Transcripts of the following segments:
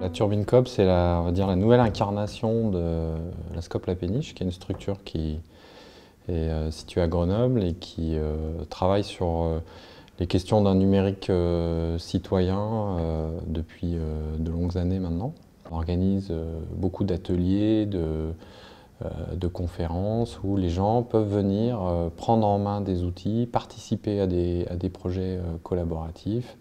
La Turbine Coop, c'est on va dire, la nouvelle incarnation de la Scope La Péniche, qui est une structure qui est située à Grenoble et qui travaille sur les questions d'un numérique citoyen depuis de longues années maintenant. On organise beaucoup d'ateliers, de conférences où les gens peuvent venir prendre en main des outils, participer à des projets collaboratifs.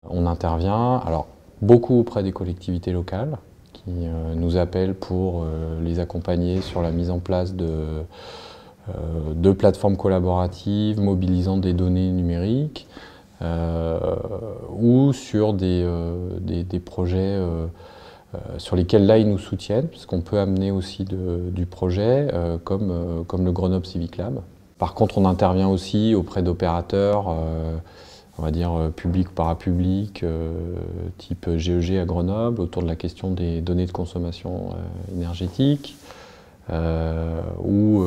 On intervient alors beaucoup auprès des collectivités locales qui nous appellent pour les accompagner sur la mise en place de plateformes collaboratives mobilisant des données numériques ou sur des projets sur lesquels là ils nous soutiennent, puisqu'on peut amener aussi du projet comme le Grenoble Civic Lab. Par contre, on intervient aussi auprès d'opérateurs on va dire public ou parapublic, type GEG à Grenoble, autour de la question des données de consommation énergétique, ou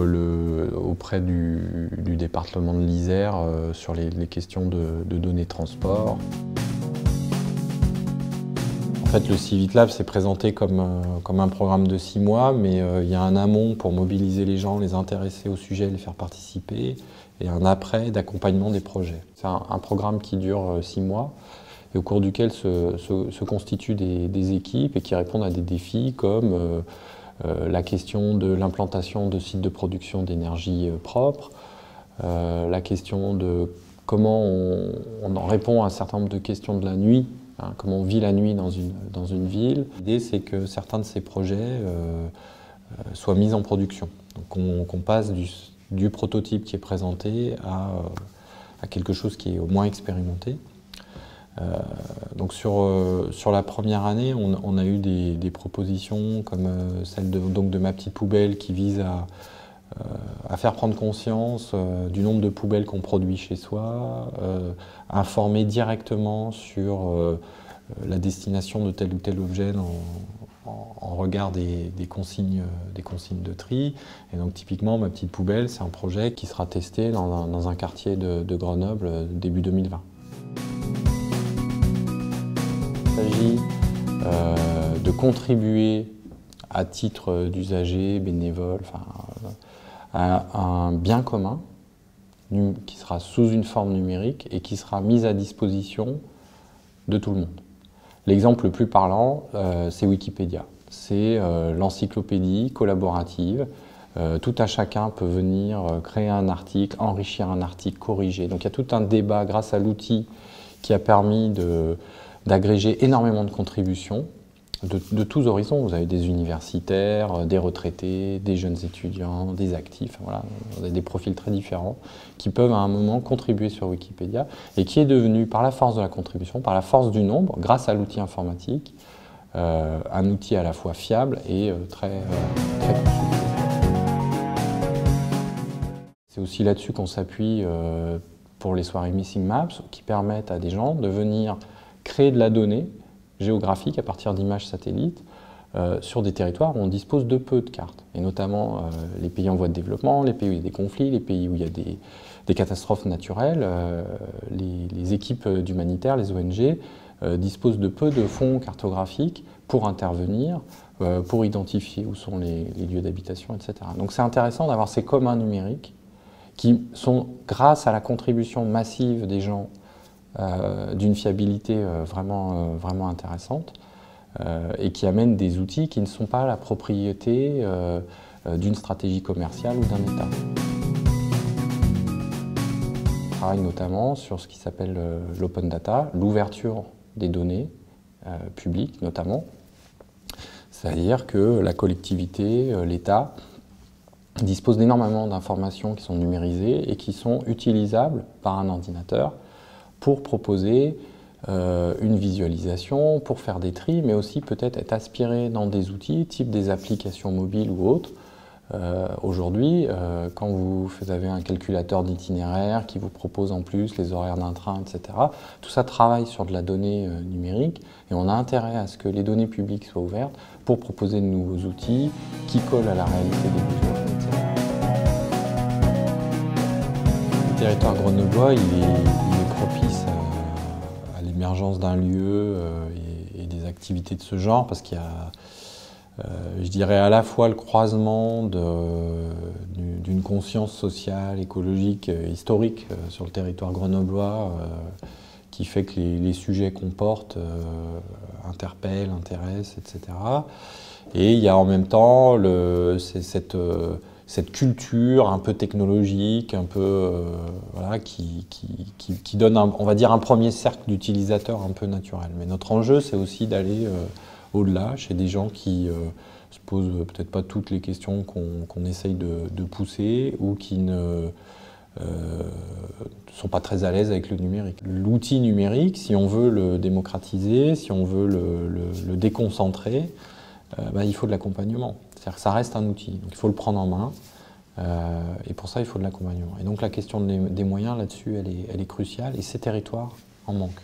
auprès du département de l'Isère sur les questions de données de transport. En fait, le Civic Lab s'est présenté comme un programme de 6 mois, mais il y a un amont pour mobiliser les gens, les intéresser au sujet, les faire participer, et un après d'accompagnement des projets. C'est un programme qui dure 6 mois et au cours duquel se constituent des équipes et qui répondent à des défis comme la question de l'implantation de sites de production d'énergie propre, la question de comment on en répond à un certain nombre de questions de la nuit, hein, comment on vit la nuit dans une ville. L'idée, c'est que certains de ces projets soient mis en production. Donc qu'on passe du prototype qui est présenté à quelque chose qui est au moins expérimenté. Donc sur la première année, on a eu des propositions comme celle de Ma Petite Poubelle qui vise à faire prendre conscience du nombre de poubelles qu'on produit chez soi, informer directement sur la destination de tel ou tel objet en regard des consignes de tri. Et donc typiquement, Ma Petite Poubelle, c'est un projet qui sera testé dans un quartier de Grenoble début 2020. Il s'agit de contribuer à titre d'usager, bénévole, à un bien commun qui sera sous une forme numérique et qui sera mis à disposition de tout le monde. L'exemple le plus parlant, c'est Wikipédia. C'est l'encyclopédie collaborative. Tout un chacun peut venir créer un article, enrichir un article, corriger. Donc il y a tout un débat grâce à l'outil qui a permis d'agréger énormément de contributions de tous horizons. Vous avez des universitaires, des retraités, des jeunes étudiants, des actifs, voilà, vous avez des profils très différents qui peuvent à un moment contribuer sur Wikipédia et qui est devenu, par la force de la contribution, par la force du nombre, grâce à l'outil informatique, un outil à la fois fiable et très consulté. C'est aussi là-dessus qu'on s'appuie pour les soirées Missing Maps, qui permettent à des gens de venir créer de la donnée géographique à partir d'images satellites sur des territoires où on dispose de peu de cartes, et notamment les pays en voie de développement, les pays où il y a des conflits, les pays où il y a des catastrophes naturelles. Les équipes d'humanitaires, les ONG, disposent de peu de fonds cartographiques pour intervenir, pour identifier où sont les lieux d'habitation, etc. Donc c'est intéressant d'avoir ces communs numériques qui sont, grâce à la contribution massive des gens, d'une fiabilité vraiment intéressante et qui amènent des outils qui ne sont pas la propriété d'une stratégie commerciale ou d'un État. On travaille notamment sur ce qui s'appelle l'open data, l'ouverture des données publiques notamment, c'est-à-dire que la collectivité, l'État, dispose d'énormément d'informations qui sont numérisées et qui sont utilisables par un ordinateur pour proposer une visualisation, pour faire des tris, mais aussi peut-être être aspiré dans des outils, type des applications mobiles ou autres. Aujourd'hui, quand vous avez un calculateur d'itinéraire qui vous propose en plus les horaires d'un train, etc., tout ça travaille sur de la donnée numérique et on a intérêt à ce que les données publiques soient ouvertes pour proposer de nouveaux outils qui collent à la réalité des besoins, etc. Le territoire grenoblois, il est propice à l'émergence l'émergence d'un lieu et des activités de ce genre, parce qu'il y a, je dirais, à la fois le croisement d'une conscience sociale, écologique, historique sur le territoire grenoblois, qui fait que les sujets qu'on porte interpellent, intéressent, etc. Et il y a en même temps cette culture un peu technologique, un peu, voilà, qui donne, on va dire, un premier cercle d'utilisateurs un peu naturel. Mais notre enjeu, c'est aussi d'aller au-delà, chez des gens qui se posent peut-être pas toutes les questions qu'on essaye de pousser, ou qui ne sont pas très à l'aise avec le numérique. L'outil numérique, si on veut le démocratiser, si on veut le déconcentrer, il faut de l'accompagnement. C'est-à-dire que ça reste un outil, donc il faut le prendre en main, et pour ça il faut de l'accompagnement. Et donc la question des moyens là-dessus, elle est cruciale, et ces territoires en manquent.